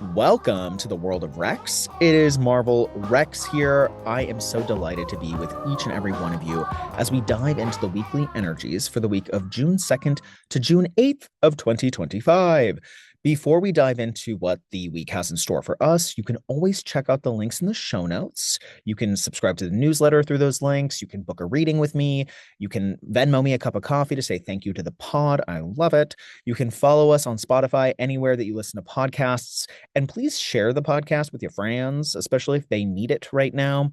Welcome to the world of Rex. It is Marvel Rex here. I am so delighted to be with each and every one of you as we dive into the weekly energies for the week of June 2nd to June 8th of 2025. Before we dive into what the week has in store for us, you can always check out the links in the show notes. You can subscribe to the newsletter through those links. You can book a reading with me. You can Venmo me a cup of coffee to say thank you to the pod. I love it. You can follow us on Spotify, anywhere that you listen to podcasts. And please share the podcast with your friends, especially if they need it right now.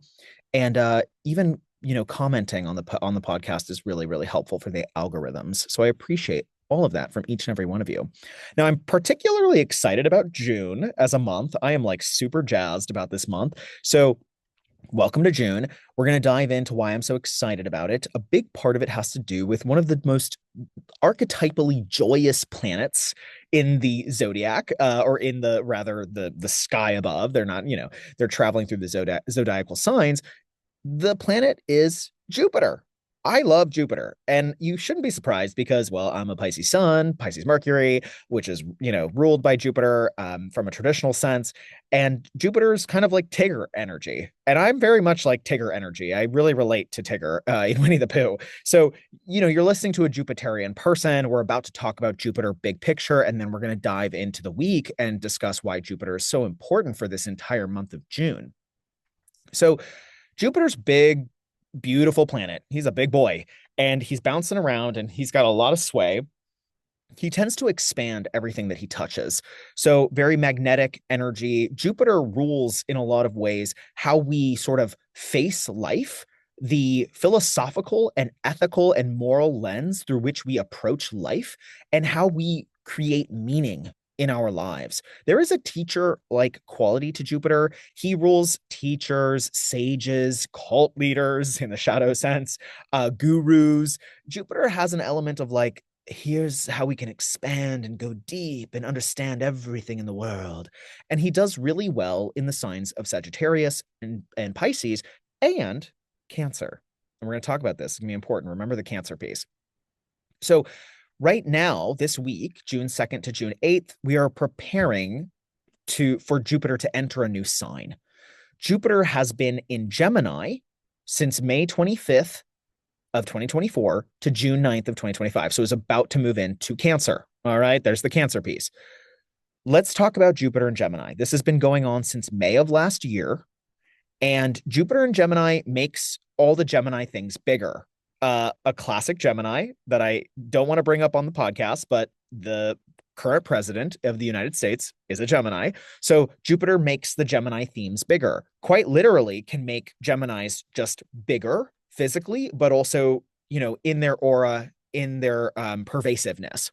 And even commenting on the podcast is really, really helpful for the algorithms. So I appreciate all of that from each and every one of you. Now, I'm particularly excited about June as a month. I am like super jazzed about this month. So welcome to June. We're going to dive into why I'm so excited about it. A big part of it has to do with one of the most archetypally joyous planets in the zodiac, or in the sky above. They're not, they're traveling through the zodiacal signs. The planet is Jupiter. I love Jupiter, and you shouldn't be surprised because, well, I'm a Pisces sun, Pisces Mercury, which is, ruled by Jupiter, from a traditional sense. And Jupiter's kind of like Tigger energy. And I'm very much like Tigger energy. I really relate to Tigger, in Winnie the Pooh. So, you're listening to a Jupiterian person. We're about to talk about Jupiter big picture, and then we're going to dive into the week and discuss why Jupiter is so important for this entire month of June. So, Jupiter's big, beautiful planet. He's a big boy and he's bouncing around and he's got a lot of sway. He tends to expand everything that he touches. So, very magnetic energy. Jupiter rules in a lot of ways how we sort of face life, the philosophical and ethical and moral lens through which we approach life, and how we create meaning in our lives. There is a teacher like quality to Jupiter. He rules teachers, sages, cult leaders in the shadow sense, gurus. Jupiter has an element of like, here's how we can expand and go deep and understand everything in the world. And he does really well in the signs of Sagittarius and Pisces and Cancer. And we're going to talk about this. It's going to be important. Remember the Cancer piece. So, right now, this week, June 2nd to June 8th, we are preparing for Jupiter to enter a new sign. Jupiter has been in Gemini since May 25th of 2024 to June 9th of 2025. So it's about to move into Cancer. All right, there's the Cancer piece. Let's talk about Jupiter and Gemini. This has been going on since May of last year. And Jupiter and Gemini makes all the Gemini things bigger. A classic Gemini that I don't want to bring up on the podcast, but the current president of the United States is a Gemini. So Jupiter makes the Gemini themes bigger, quite literally can make Geminis just bigger physically, but also, in their aura, in their pervasiveness.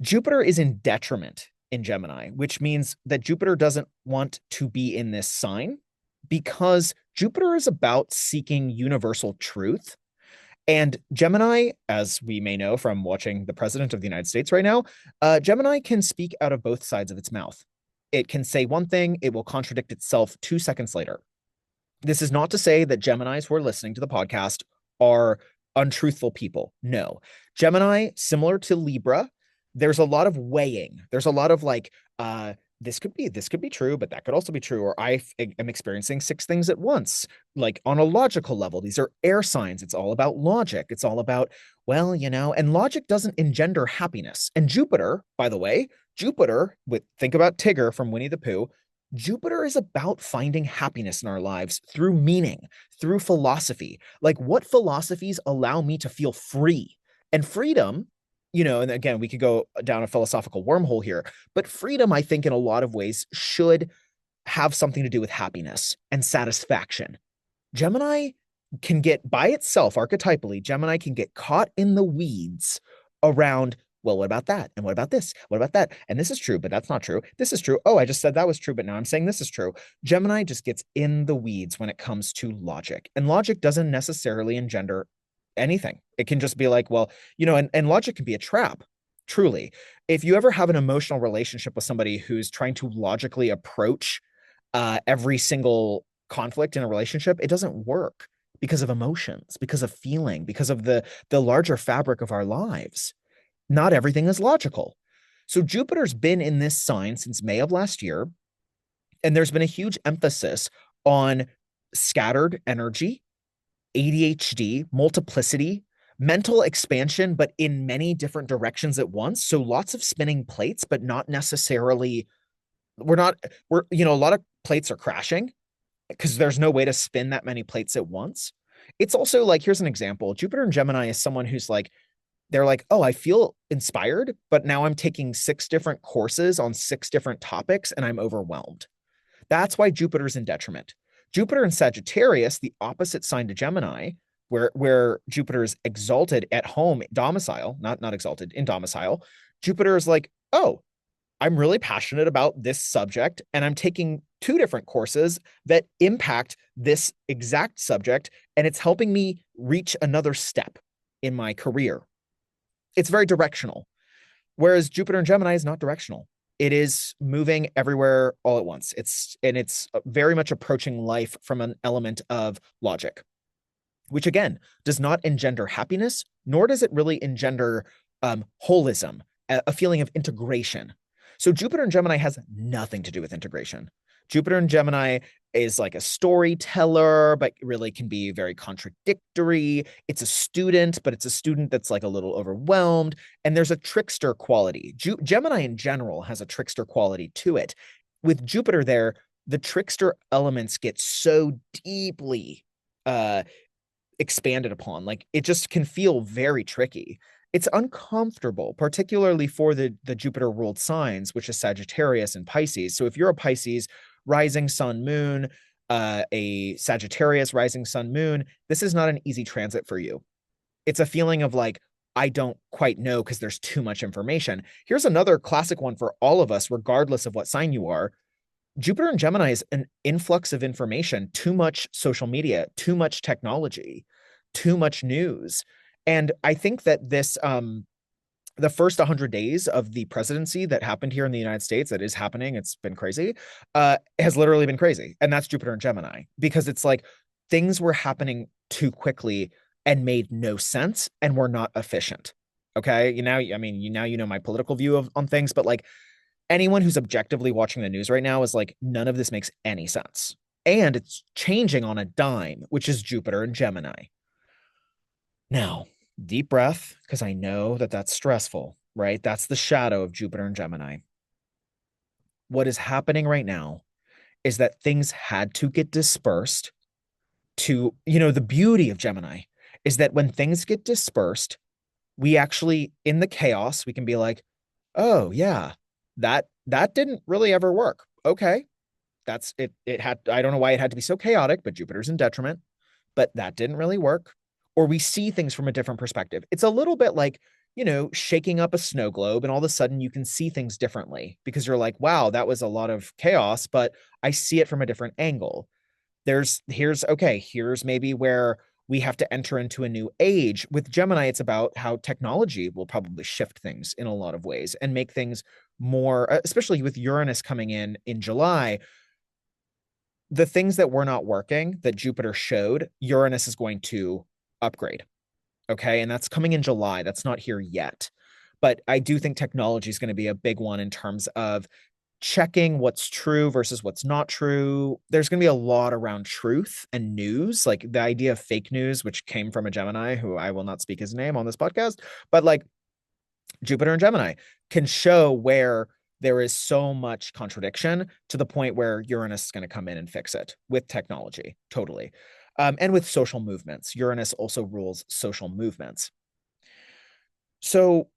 Jupiter is in detriment in Gemini, which means that Jupiter doesn't want to be in this sign because Jupiter is about seeking universal truth. And Gemini, as we may know from watching the president of the United States right now, Gemini can speak out of both sides of its mouth. It can say one thing, it will contradict itself 2 seconds later. This is not to say that Geminis who are listening to the podcast are untruthful people. No. Gemini, similar to Libra, there's a lot of weighing. There's a lot of like, this could be true, but that could also be true. Or I am experiencing 6 things at once, like on a logical level. These are air signs. It's all about logic. It's all about, well, and logic doesn't engender happiness. And Jupiter, by the way, think about Tigger from Winnie the Pooh. Jupiter is about finding happiness in our lives through meaning, through philosophy. Like, what philosophies allow me to feel free? And freedom, and again, we could go down a philosophical wormhole here, but freedom, I think, in a lot of ways should have something to do with happiness and satisfaction. Gemini can get by itself, archetypally, Gemini can get caught in the weeds around, well, what about that? And what about this? What about that? And this is true, but that's not true. This is true. Oh, I just said that was true, but now I'm saying this is true. Gemini just gets in the weeds when it comes to logic. And logic doesn't necessarily engender anything. It can just be like, well, and logic can be a trap, truly. If you ever have an emotional relationship with somebody who's trying to logically approach every single conflict in a relationship, it doesn't work because of emotions, because of feeling, because of the larger fabric of our lives. Not everything is logical. So Jupiter's been in this sign since May of last year, and there's been a huge emphasis on scattered energy, ADHD, multiplicity, mental expansion, but in many different directions at once. So lots of spinning plates, but not necessarily, we're not, we're, a lot of plates are crashing because there's no way to spin that many plates at once. It's also like, here's an example. Jupiter in Gemini is someone who's like, they're like, oh, I feel inspired, but now I'm taking 6 different courses on 6 different topics and I'm overwhelmed. That's why Jupiter's in detriment. Jupiter in Sagittarius, the opposite sign to Gemini, where Jupiter is exalted at home, domicile, not exalted, in domicile, Jupiter is like, oh, I'm really passionate about this subject, and I'm taking 2 different courses that impact this exact subject, and it's helping me reach another step in my career. It's very directional. Whereas Jupiter in Gemini is not directional. It is moving everywhere all at once. It's very much approaching life from an element of logic, which again does not engender happiness, nor does it really engender holism, a feeling of integration. So Jupiter in Gemini has nothing to do with integration. Jupiter in Gemini is like a storyteller, but really can be very contradictory. It's a student, but it's a student that's like a little overwhelmed. And there's a trickster quality. Gemini in general has a trickster quality to it. With Jupiter there, the trickster elements get so deeply expanded upon. Like it just can feel very tricky. It's uncomfortable, particularly for the Jupiter ruled signs, which is Sagittarius and Pisces. So if you're a Pisces rising sun moon, a Sagittarius rising sun moon, this is not an easy transit for you. It's a feeling of like, I don't quite know because there's too much information. Here's another classic one for all of us, regardless of what sign you are. Jupiter and Gemini is an influx of information, too much social media, too much technology, too much news. And I think that the first 100 days of the presidency that happened here in the United States, that is happening, it's been crazy, has literally been crazy. And that's Jupiter and Gemini, because it's like things were happening too quickly and made no sense and were not efficient. Okay. Now you know my political view on things, but like anyone who's objectively watching the news right now is like, none of this makes any sense. And it's changing on a dime, which is Jupiter and Gemini. Now, deep breath, because I know that that's stressful, right? That's the shadow of Jupiter and Gemini. What is happening right now is that things had to get dispersed to, the beauty of Gemini is that when things get dispersed, we actually, in the chaos, we can be like, oh yeah, that didn't really ever work. Okay. That's it. I don't know why it had to be so chaotic, but Jupiter's in detriment, but that didn't really work. Or we see things from a different perspective. It's a little bit like, shaking up a snow globe and all of a sudden you can see things differently because you're like, wow, that was a lot of chaos, but I see it from a different angle. Here's maybe where we have to enter into a new age. With Gemini, it's about how technology will probably shift things in a lot of ways and make things more, especially with Uranus coming in July. The things that were not working that Jupiter showed, Uranus is going to upgrade. Okay. And that's coming in July. That's not here yet. But I do think technology is going to be a big one in terms of checking what's true versus what's not true. There's going to be a lot around truth and news, like the idea of fake news, which came from a Gemini who I will not speak his name on this podcast, but like Jupiter and Gemini can show where there is so much contradiction to the point where Uranus is going to come in and fix it with technology. Totally. And with social movements. Uranus also rules social movements. So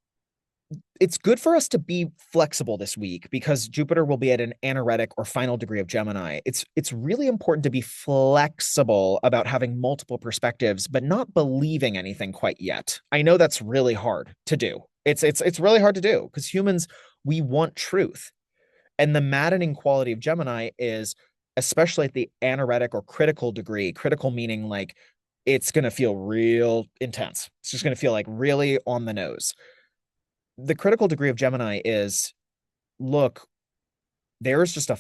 it's good for us to be flexible this week because Jupiter will be at an anaretic or final degree of Gemini. It's really important to be flexible about having multiple perspectives, but not believing anything quite yet. I know that's really hard to do. It's really hard to do because humans, we want truth. And the maddening quality of Gemini is, especially at the anaretic or critical degree, critical meaning like it's going to feel real intense. It's just going to feel like really on the nose. The critical degree of Gemini is, look, there's just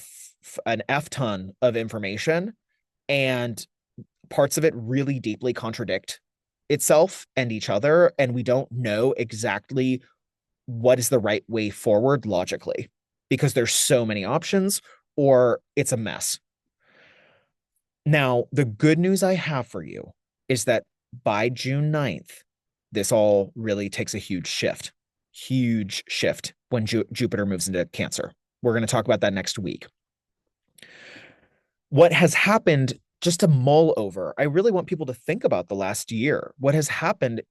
an F ton of information and parts of it really deeply contradict itself and each other. And we don't know exactly what is the right way forward logically, because there's so many options, or it's a mess. Now, the good news I have for you is that by June 9th, this all really takes a huge shift when Jupiter moves into Cancer. We're going to talk about that next week. What has happened, just to mull over, I really want people to think about the last year. What has happened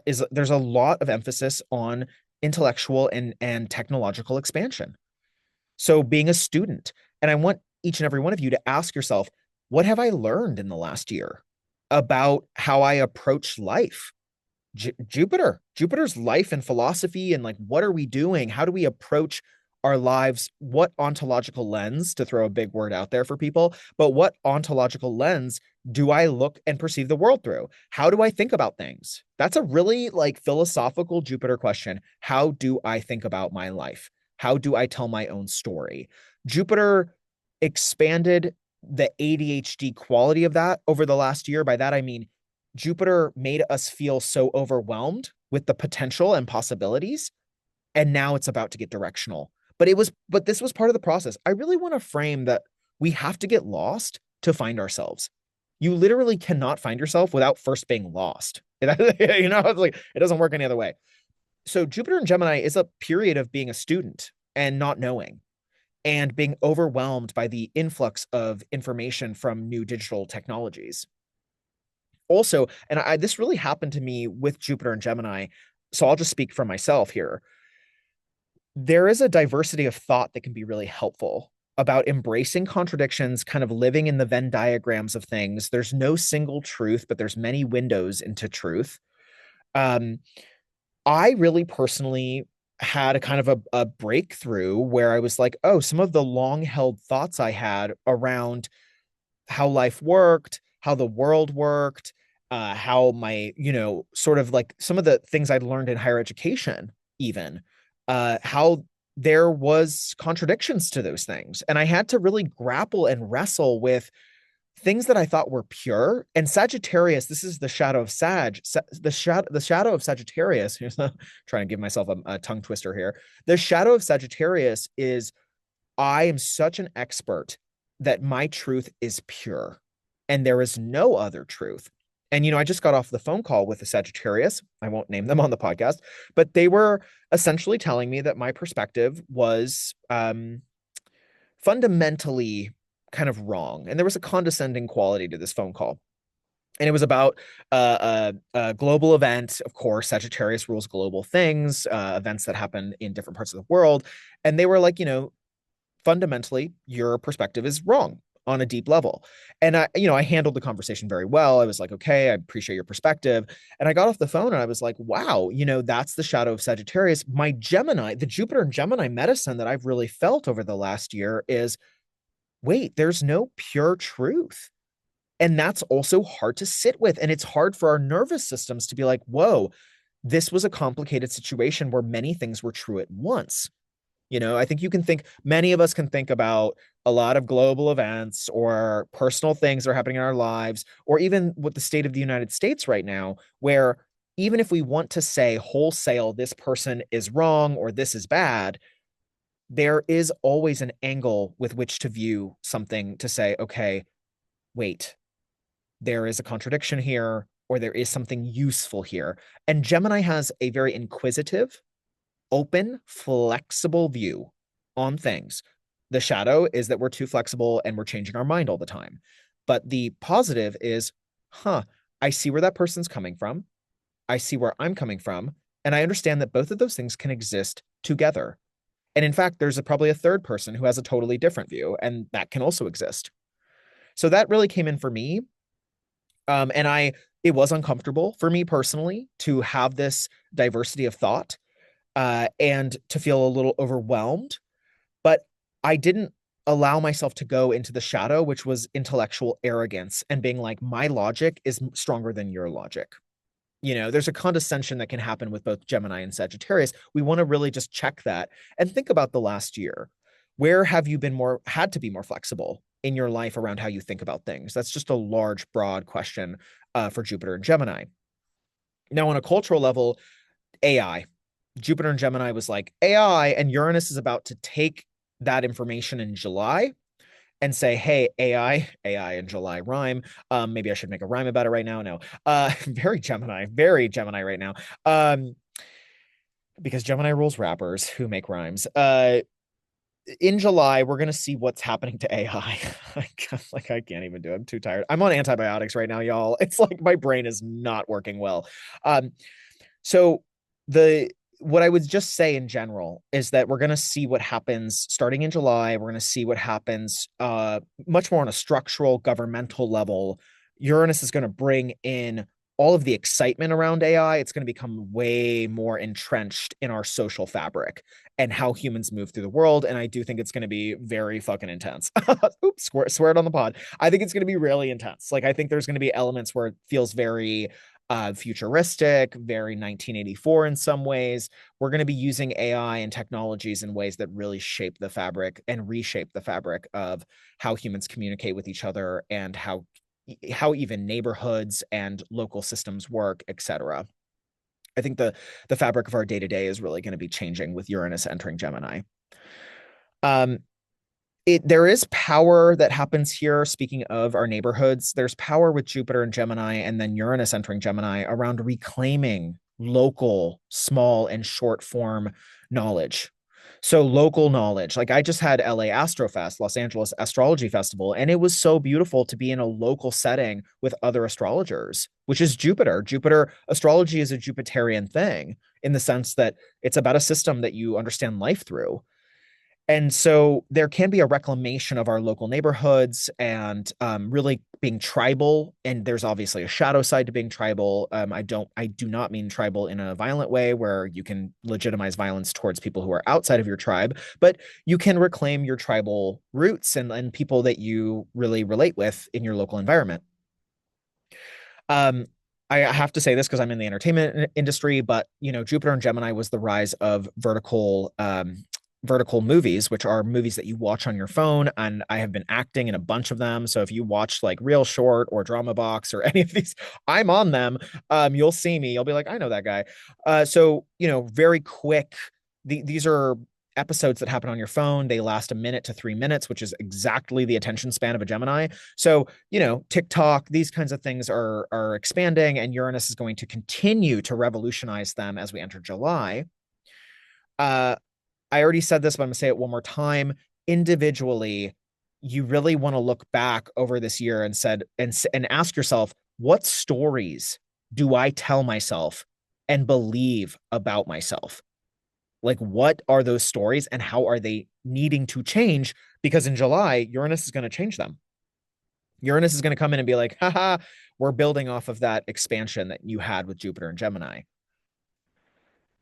is there's a lot of emphasis on intellectual and technological expansion. So being a student, and I want each and every one of you to ask yourself, what have I learned in the last year about how I approach life? Jupiter's life and philosophy, and like, what are we doing? How do we approach our lives? What ontological lens, to throw a big word out there for people, but what ontological lens do I look and perceive the world through? How do I think about things? That's a really like philosophical Jupiter question. How do I think about my life? How do I tell my own story? Jupiter expanded the ADHD quality of that over the last year. By that, I mean, Jupiter made us feel so overwhelmed with the potential and possibilities, and now it's about to get directional. But this was part of the process. I really want to frame that we have to get lost to find ourselves. You literally cannot find yourself without first being lost. It's like it doesn't work any other way. So Jupiter in Gemini is a period of being a student and not knowing, and being overwhelmed by the influx of information from new digital technologies. Also, and this really happened to me with Jupiter and Gemini, so I'll just speak for myself here. There is a diversity of thought that can be really helpful about embracing contradictions, kind of living in the Venn diagrams of things. There's no single truth, but there's many windows into truth. Um, I really personally had a kind of a breakthrough where I was like, oh, some of the long held thoughts I had around how life worked, how the world worked, how my, sort of like some of the things I'd learned in higher education, even, how there was contradictions to those things. And I had to really grapple and wrestle with things that I thought were pure. And Sagittarius, this is the shadow of the shadow of Sagittarius. Trying to give myself a tongue twister here. The shadow of Sagittarius is, I am such an expert that my truth is pure and there is no other truth. And, I just got off the phone call with a Sagittarius. I won't name them on the podcast, but they were essentially telling me that my perspective was fundamentally kind of wrong. And there was a condescending quality to this phone call. And it was about a global event. Of course, Sagittarius rules global things, events that happen in different parts of the world. And they were like, fundamentally, your perspective is wrong on a deep level. And I handled the conversation very well. I was like, okay, I appreciate your perspective. And I got off the phone and I was like, wow, that's the shadow of Sagittarius. My Gemini, the Jupiter and Gemini medicine that I've really felt over the last year is, wait, there's no pure truth. And that's also hard to sit with. And it's hard for our nervous systems to be like, whoa, this was a complicated situation where many things were true at once. I think many of us can think about a lot of global events or personal things that are happening in our lives, or even with the state of the United States right now, where even if we want to say wholesale, this person is wrong or this is bad, there is always an angle with which to view something to say, okay, wait, there is a contradiction here, or there is something useful here. And Gemini has a very inquisitive, open, flexible view on things. The shadow is that we're too flexible and we're changing our mind all the time. But the positive is, I see where that person's coming from. I see where I'm coming from. And I understand that both of those things can exist together. And in fact, there's probably a third person who has a totally different view, and that can also exist. So that really came in for me. And it was uncomfortable for me personally to have this diversity of thought, and to feel a little overwhelmed. But I didn't allow myself to go into the shadow, which was intellectual arrogance and being like, my logic is stronger than your logic. There's a condescension that can happen with both Gemini and Sagittarius. We want to really just check that and think about the last year. Where have you had to be more flexible in your life around how you think about things? That's just a large, broad question for Jupiter and Gemini. Now, on a cultural level, AI. Jupiter and Gemini was like AI, and Uranus is about to take that information in July and say, hey, AI in July rhyme. Maybe I should make a rhyme about it right now. No, very Gemini right now. Um, because Gemini rules rappers who make rhymes. In July, we're gonna see what's happening to AI. Like I can't even do it. I'm too tired. I'm on antibiotics right now, y'all. It's like my brain is not working well. Um, so the what I would just say in general is that we're going to see what happens starting in July. We're going to see what happens much more on a structural governmental level. Uranus is going to bring in all of the excitement around AI. It's going to become way more entrenched in our social fabric and how humans move through the world. And I do think it's going to be very fucking intense. Oops, swear it on the pod. I think it's going to be really intense. Like, I think there's going to be elements where it feels very futuristic, very 1984 in some ways. We're going to be using AI and technologies in ways that really shape the fabric and reshape the fabric of how humans communicate with each other and how even neighborhoods and local systems work, etc. I think the fabric of our day to day is really going to be changing with Uranus entering Gemini. Um, there is power that happens here. Speaking of our neighborhoods, there's power with Jupiter and Gemini, and then Uranus entering Gemini around reclaiming local, small, and short form knowledge. So local knowledge, like I just had LA Astrofest, Los Angeles Astrology Festival, and it was so beautiful to be in a local setting with other astrologers, which is Jupiter. Jupiter astrology is a Jupiterian thing in the sense that it's about a system that you understand life through. And so there can be a reclamation of our local neighborhoods and really being tribal. And there's obviously a shadow side to being tribal. I do not mean tribal in a violent way where you can legitimize violence towards people who are outside of your tribe, but you can reclaim your tribal roots and people that you really relate with in your local environment. Um, I have to say this because I'm in the entertainment industry, but Jupiter and Gemini was the rise of vertical movies, which are movies that you watch on your phone. And I have been acting in a bunch of them. So if you watch like Real Short or Drama Box or any of these, I'm on them. You'll see me. You'll be like, I know that guy. Very quick. These are episodes that happen on your phone. They last a minute to 3 minutes, which is exactly the attention span of a Gemini. So, TikTok, these kinds of things are expanding, and Uranus is going to continue to revolutionize them as we enter July. I already said this, but I'm going to say it one more time. Individually, you really want to look back over this year and ask yourself, what stories do I tell myself and believe about myself? Like, what are those stories and how are they needing to change? Because in July, Uranus is going to change them. Uranus is going to come in and be like, haha, we're building off of that expansion that you had with Jupiter and Gemini.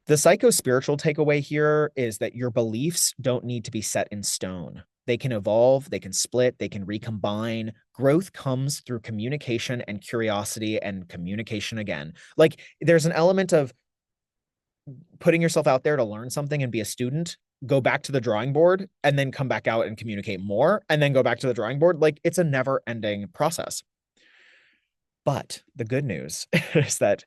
The psycho-spiritual takeaway here is that your beliefs don't need to be set in stone. They can evolve, they can split, they can recombine. Growth comes through communication and curiosity and communication again. Like, there's an element of putting yourself out there to learn something and be a student, go back to the drawing board, and then come back out and communicate more, and then go back to the drawing board. Like, it's a never-ending process. But the good news is that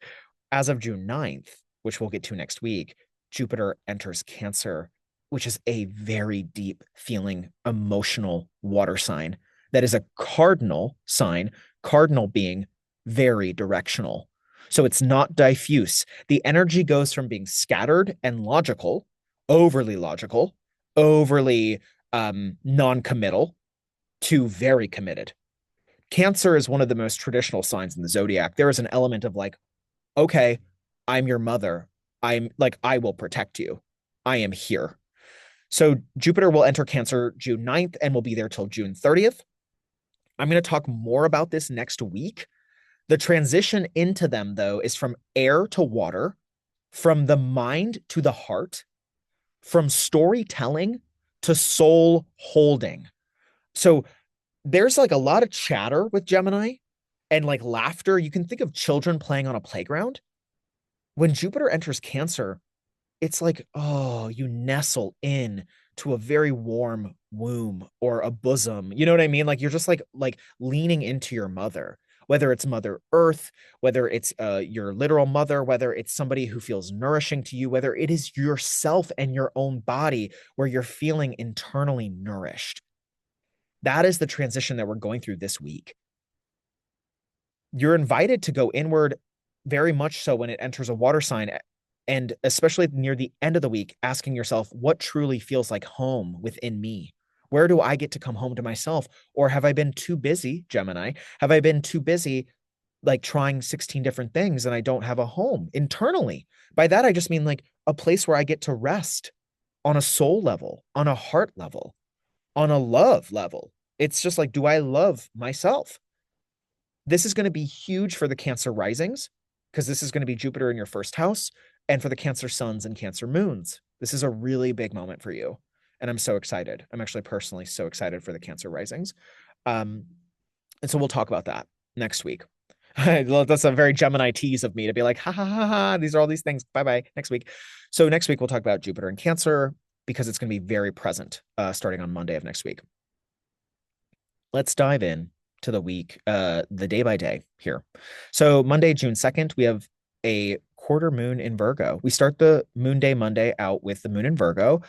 as of June 9th, which we'll get to next week, Jupiter enters Cancer, which is a very deep feeling, emotional water sign that is a cardinal sign, cardinal being very directional. So it's not diffuse. The energy goes from being scattered and logical, overly non-committal, to very committed. Cancer is one of the most traditional signs in the zodiac. There is an element of like, okay, I'm your mother. I'm like, I will protect you. I am here. So Jupiter will enter Cancer June 9th and will be there till June 30th. I'm going to talk more about this next week. The transition into them, though, is from air to water, from the mind to the heart, from storytelling to soul holding. So there's like a lot of chatter with Gemini and like laughter. You can think of children playing on a playground. When Jupiter enters Cancer, it's like, oh, you nestle in to a very warm womb or a bosom. You know what I mean? Like, you're just like leaning into your mother. whether it's Mother Earth, whether it's your literal mother, whether it's somebody who feels nourishing to you, whether it is yourself and your own body where you're feeling internally nourished. That is the transition that we're going through this week. You're invited to go inward very much so when it enters a water sign, and especially near the end of the week, asking yourself, what truly feels like home within me? Where do I get to come home to myself? Or have I been too busy, Gemini? Have I been too busy like trying 16 different things and I don't have a home internally? By that, I just mean like a place where I get to rest on a soul level, on a heart level, on a love level. It's just like, do I love myself? This is going to be huge for the Cancer risings because this is going to be Jupiter in your first house, and for the Cancer suns and Cancer moons. This is a really big moment for you. And I'm so excited. I'm actually personally so excited for the Cancer risings. And so we'll talk about that next week. That's a very Gemini tease of me to be like, ha ha ha ha, these are all these things. Bye bye. Next week. So next week we'll talk about Jupiter and Cancer because it's going to be very present starting on Monday of next week. Let's dive in to the week, the day by day here. So Monday, June 2nd, we have a quarter moon in Virgo. We start the moon day Monday out with the moon in Virgo,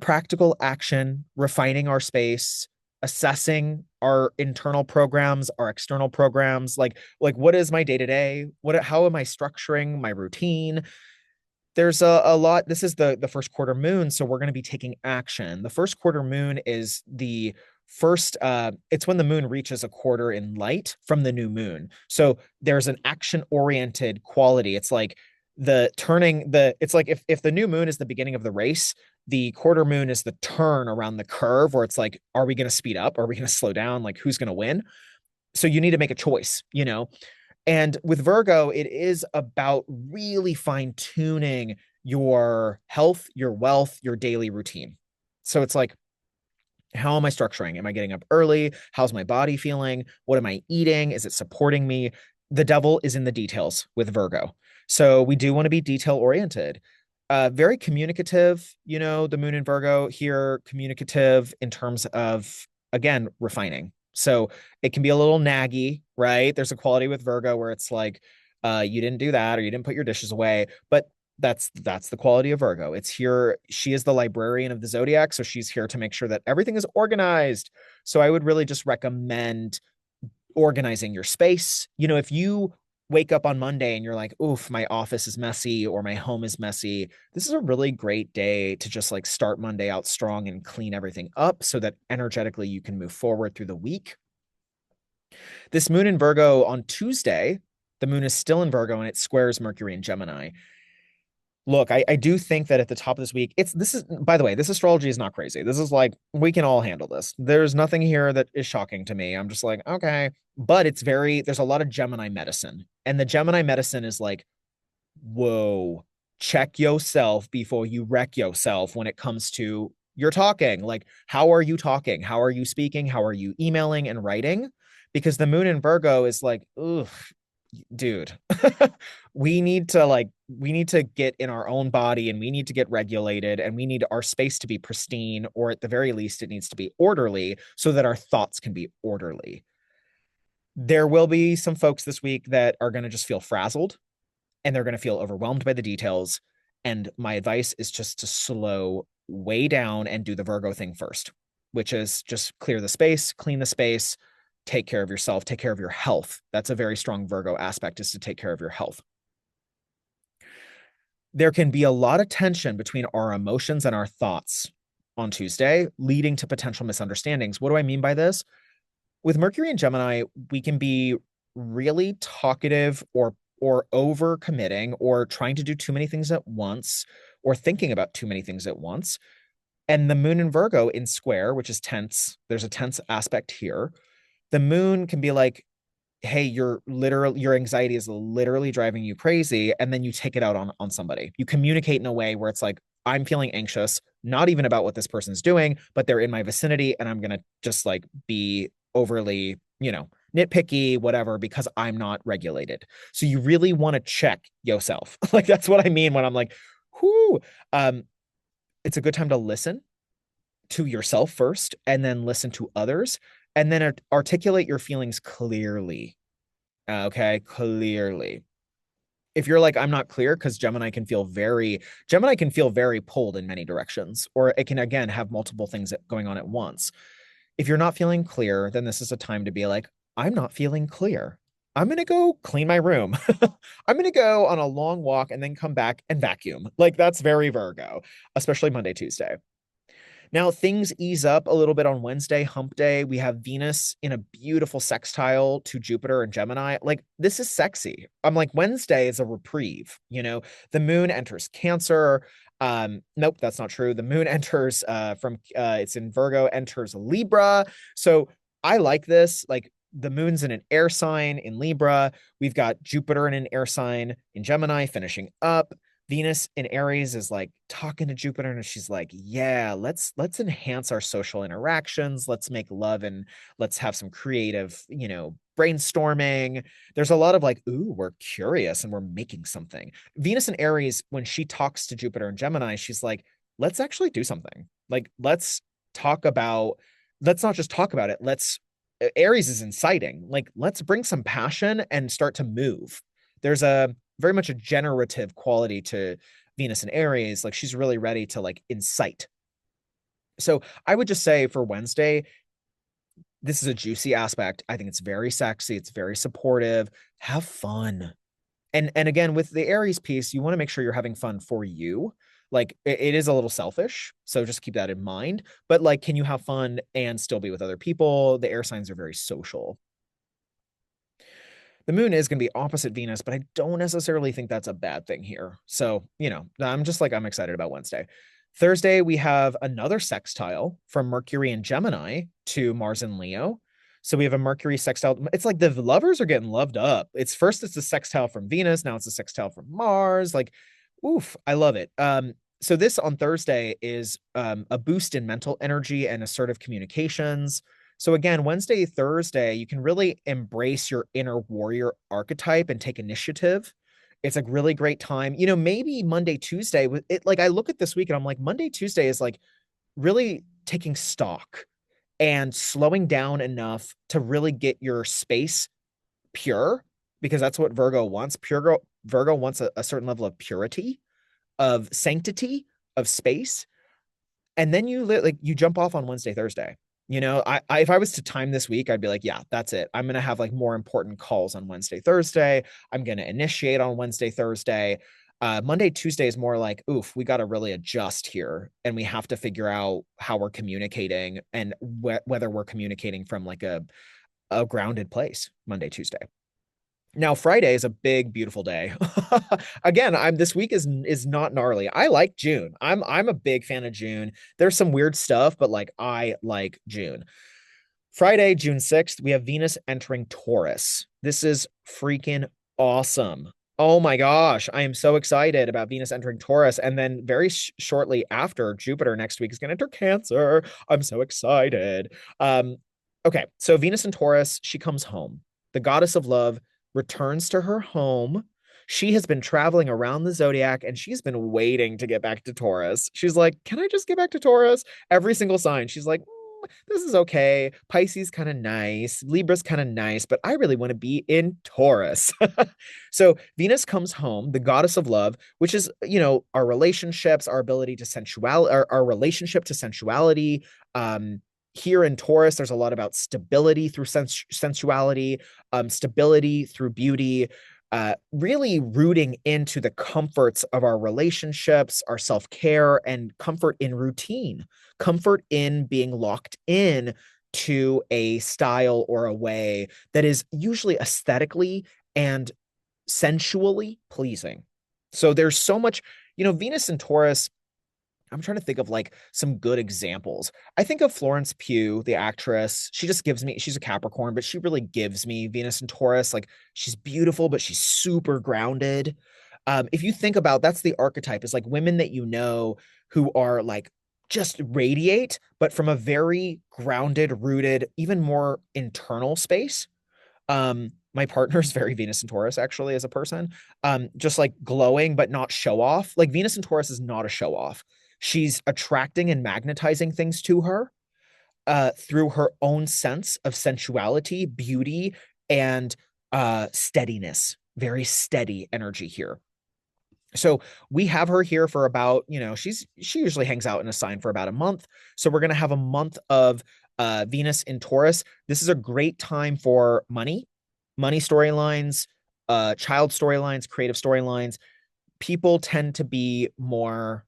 practical action, refining our space, assessing our internal programs, our external programs, like what is my day to day? How am I structuring my routine? There's a lot. This is the first quarter moon, so we're going to be taking action. The first quarter moon is the first it's when the moon reaches a quarter in light from the new moon. So there's an action oriented quality. It's like it's like if the new moon is the beginning of the race, the quarter moon is the turn around the curve where it's like, are we going to speed up? Are we going to slow down? Like, who's going to win? So you need to make a choice. And with Virgo, it is about really fine tuning your health, your wealth, your daily routine. So it's like, how am I structuring? Am I getting up early? How's my body feeling? What am I eating? Is it supporting me? The devil is in the details with Virgo. So we do want to be detail oriented. Very communicative, the moon in Virgo here, communicative in terms of, again, refining. So it can be a little naggy, right? There's a quality with Virgo where it's like, you didn't do that or you didn't put your dishes away. But that's the quality of Virgo. It's here. She is the librarian of the zodiac. So she's here to make sure that everything is organized. So I would really just recommend organizing your space. If you wake up on Monday and you're like, oof, my office is messy or my home is messy, this is a really great day to just like start Monday out strong and clean everything up so that energetically you can move forward through the week. This moon in Virgo on Tuesday, the moon is still in Virgo and it squares Mercury in Gemini. Look, I do think that at the top of this week, by the way, this astrology is not crazy. This is like, we can all handle this. There's nothing here that is shocking to me. I'm just like, okay. But there's a lot of Gemini medicine. And the Gemini medicine is like, whoa, check yourself before you wreck yourself when it comes to your talking. Like, how are you talking? How are you speaking? How are you emailing and writing? Because the moon in Virgo is like, ugh, dude, we need to get in our own body and we need to get regulated and we need our space to be pristine, or at the very least, it needs to be orderly so that our thoughts can be orderly. There will be some folks this week that are going to just feel frazzled and they're going to feel overwhelmed by the details. And my advice is just to slow way down and do the Virgo thing first, which is just clear the space, clean the space, take care of yourself, take care of your health. That's a very strong Virgo aspect, is to take care of your health. There can be a lot of tension between our emotions and our thoughts on Tuesday, leading to potential misunderstandings. What do I mean by this? With Mercury and Gemini, we can be really talkative or over committing or trying to do too many things at once or thinking about too many things at once. And the moon in Virgo in square, which is tense, there's a tense aspect here. The moon can be like, hey, your anxiety is literally driving you crazy. And then you take it out on somebody. You communicate in a way where it's like, I'm feeling anxious, not even about what this person's doing, but they're in my vicinity. And I'm going to just like be overly, nitpicky, whatever, because I'm not regulated. So you really want to check yourself. Like, that's what I mean when I'm like, whoo. It's a good time to listen to yourself first and then listen to others and then articulate your feelings clearly. Okay, clearly. If you're like, I'm not clear, because Gemini can feel very pulled in many directions, or it can again have multiple things going on at once. If you're not feeling clear, then this is a time to be like, I'm not feeling clear. I'm going to go clean my room. I'm going to go on a long walk and then come back and vacuum. Like that's very Virgo, especially Monday, Tuesday. Now, things ease up a little bit on Wednesday, hump day. We have Venus in a beautiful sextile to Jupiter and Gemini. Like, this is sexy. I'm like, Wednesday is a reprieve. The moon enters Cancer. Nope, that's not true. The moon enters it's in Virgo, enters Libra. So I like this. Like, the moon's in an air sign in Libra. We've got Jupiter in an air sign in Gemini finishing up. Venus in Aries is like talking to Jupiter and she's like, yeah, let's enhance our social interactions. Let's make love and let's have some creative, brainstorming. There's a lot of like, ooh, we're curious and we're making something. Venus in Aries, when she talks to Jupiter and Gemini, she's like, let's actually do something. Like, talk about, let's not just talk about it. Aries is inciting. Like, let's bring some passion and start to move. There's a very much a generative quality to Venus and Aries. Like she's really ready to like incite. So I would just say for Wednesday, this is a juicy aspect. I think it's very sexy. It's very supportive. Have fun. And again, with the Aries piece, you want to make sure you're having fun for you. Like it is a little selfish. So just keep that in mind. But like, can you have fun and still be with other people? The air signs are very social. The moon is going to be opposite Venus, but I don't necessarily think that's a bad thing here. So, I'm just like, I'm excited about Wednesday. Thursday, we have another sextile from Mercury and Gemini to Mars and Leo. So we have a Mercury sextile. It's like the lovers are getting loved up. It's a sextile from Venus. Now it's a sextile from Mars. Like, oof, I love it. So this on Thursday is a boost in mental energy and assertive communications. So again, Wednesday, Thursday, you can really embrace your inner warrior archetype and take initiative. It's a really great time. Maybe Monday, Tuesday, like I look at this week and I'm like, Monday, Tuesday is like really taking stock and slowing down enough to really get your space pure, because that's what Virgo wants. Virgo wants a certain level of purity, of sanctity, of space. And then you jump off on Wednesday, Thursday. If I was to time this week, I'd be like, yeah, that's it. I'm going to have like more important calls on Wednesday, Thursday. I'm going to initiate on Wednesday, Thursday. Monday, Tuesday is more like, oof, we got to really adjust here. And we have to figure out how we're communicating and whether we're communicating from like a grounded place Monday, Tuesday. Now Friday is a big, beautiful day. Again, this week is not gnarly. I like June. I'm a big fan of June. There's some weird stuff, but like I like June. Friday, June 6th, we have Venus entering Taurus. This is freaking awesome. Oh my gosh, I am so excited about Venus entering Taurus. And then very shortly after, Jupiter next week is going to enter Cancer. I'm so excited. Okay, so Venus and Taurus, she comes home. The goddess of love returns to her home. She has been traveling around the zodiac and she's been waiting to get back to Taurus. She's like, can I just get back to Taurus? Every single sign. She's like, this is okay. Pisces kind of nice. Libra's kind of nice, but I really want to be in Taurus. So Venus comes home, the goddess of love, which is, our relationships, our ability to sensuality, our relationship to sensuality. Here in Taurus, there's a lot about stability through sensuality, stability through beauty, really rooting into the comforts of our relationships, our self-care, and comfort in routine, comfort in being locked in to a style or a way that is usually aesthetically and sensually pleasing. So there's so much, Venus and Taurus. I'm trying to think of like some good examples. I think of Florence Pugh, the actress. She's a Capricorn, but she really gives me Venus and Taurus. Like she's beautiful, but she's super grounded. If you think about, that's the archetype, is like women that who are like just radiate, but from a very grounded, rooted, even more internal space. My partner's very Venus and Taurus actually as a person. Just like glowing, but not show off. Like Venus and Taurus is not a show off. She's attracting and magnetizing things to her through her own sense of sensuality, beauty, and steadiness, very steady energy here. So we have her here for about, she usually hangs out in a sign for about a month. So we're going to have a month of Venus in Taurus. This is a great time for money storylines, child storylines, creative storylines. People tend to be more,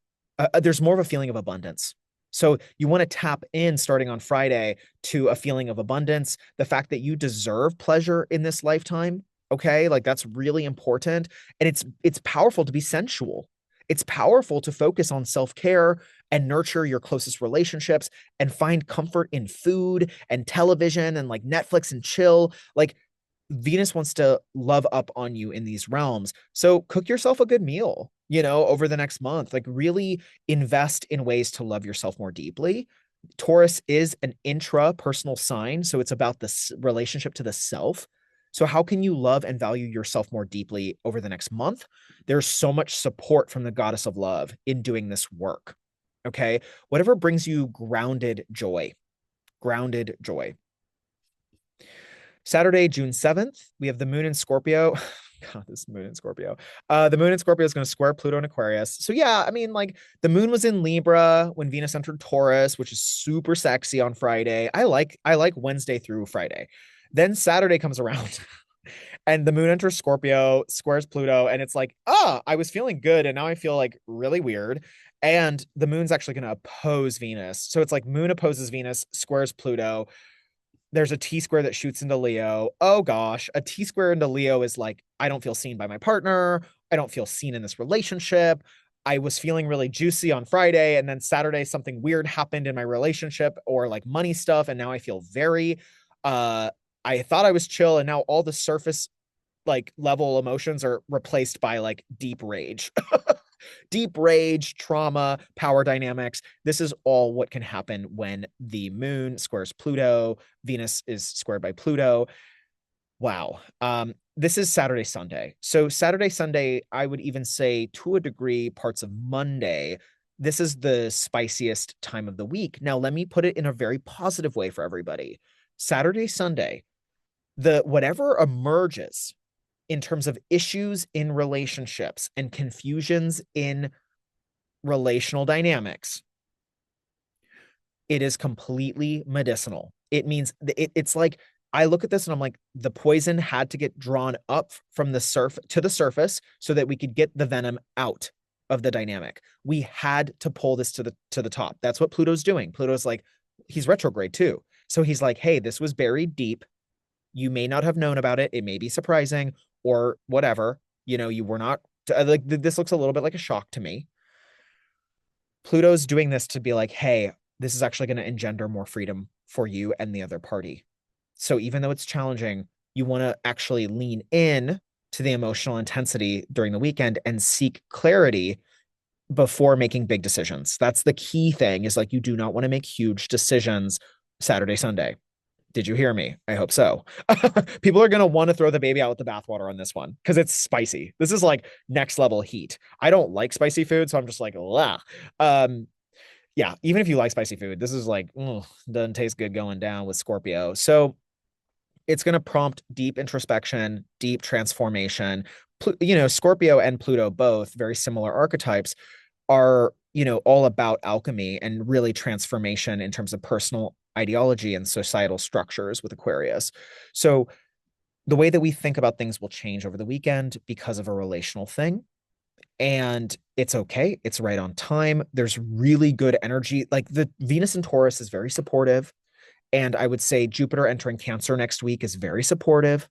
there's more of a feeling of abundance. So you want to tap in starting on Friday to a feeling of abundance, the fact that you deserve pleasure in this lifetime. Okay, like that's really important. And it's powerful to be sensual. It's powerful to focus on self-care and nurture your closest relationships and find comfort in food and television and like Netflix and chill. Like Venus wants to love up on you in these realms. So cook yourself a good meal, over the next month. Like really invest in ways to love yourself more deeply. Taurus is an intra personal sign. So it's about the relationship to the self. So, how can you love and value yourself more deeply over the next month? There's so much support from the goddess of love in doing this work. Okay. Whatever brings you grounded joy. Saturday, June 7th, we have the moon in Scorpio. God, this moon in Scorpio. The moon in Scorpio is going to square Pluto in Aquarius. So yeah, I mean, like the moon was in Libra when Venus entered Taurus, which is super sexy on Friday. I like Wednesday through Friday. Then Saturday comes around and the moon enters Scorpio, squares Pluto, and it's like, I was feeling good, and now I feel like really weird. And the moon's actually going to oppose Venus. So it's like moon opposes Venus, squares Pluto. There's a T square that shoots into Leo. Oh gosh, a T square into Leo is like, I don't feel seen by my partner. I don't feel seen in this relationship. I was feeling really juicy on Friday, and then Saturday, something weird happened in my relationship or like money stuff. And now I feel very, I thought I was chill, and now all the surface like level emotions are replaced by like deep rage. Deep rage, trauma, power dynamics. This is all what can happen when the moon squares Pluto, Venus is squared by Pluto. Wow. This is Saturday, Sunday. So Saturday, Sunday, I would even say to a degree, parts of Monday. This is the spiciest time of the week. Now, let me put it in a very positive way for everybody. Saturday, Sunday, the whatever emerges in terms of issues in relationships and confusions in relational dynamics, it is completely medicinal. It means it's like I look at this and I'm like, the poison had to get drawn up from the surface so that we could get the venom out of the dynamic. We had to pull this to the top. That's what Pluto's doing. Pluto's like, he's retrograde too. So he's like, hey, this was buried deep. You may not have known about it. It may be surprising or whatever. You were not like, this looks a little bit like a shock to me. Pluto's doing this to be like, hey, this is actually going to engender more freedom for you and the other party. So even though it's challenging, you want to actually lean in to the emotional intensity during the weekend and seek clarity before making big decisions. That's the key thing, is like, you do not want to make huge decisions Saturday, Sunday. Did you hear me? I hope so. People are going to want to throw the baby out with the bathwater on this one because it's spicy. This is like next level heat. I don't like spicy food, so I'm just like, "Ugh." Yeah, even if you like spicy food, this is like, doesn't taste good going down with Scorpio. So it's going to prompt deep introspection, deep transformation. Scorpio and Pluto, both very similar archetypes, are, all about alchemy and really transformation in terms of personal ideology and societal structures with Aquarius. So the way that we think about things will change over the weekend because of a relational thing. And it's okay. It's right on time. There's really good energy. Like the Venus in Taurus is very supportive. And I would say Jupiter entering Cancer next week is very supportive.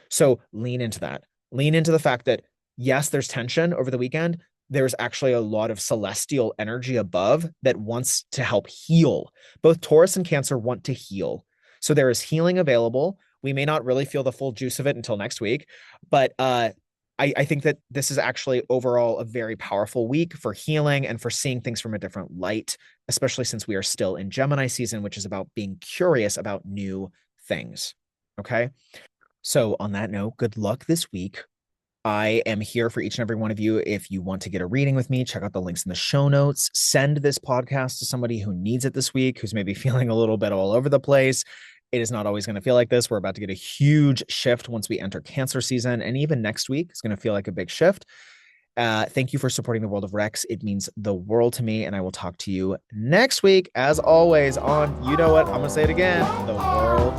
So lean into that. Lean into the fact that, yes, there's tension over the weekend. There's actually a lot of celestial energy above that wants to help heal. Both Taurus and Cancer want to heal. So there is healing available. We may not really feel the full juice of it until next week, but I think that this is actually overall a very powerful week for healing and for seeing things from a different light, especially since we are still in Gemini season, which is about being curious about new things. Okay. So on that note, good luck this week. I am here for each and every one of you. If you want to get a reading with me, check out the links in the show notes. Send this podcast to somebody who needs it this week, who's maybe feeling a little bit all over the place. It is not always going to feel like this. We're about to get a huge shift once we enter Cancer season. And even next week is going to feel like a big shift. Thank you for supporting the world of Rex. It means the world to me. And I will talk to you next week, as always, on, you know what? I'm going to say it again, the world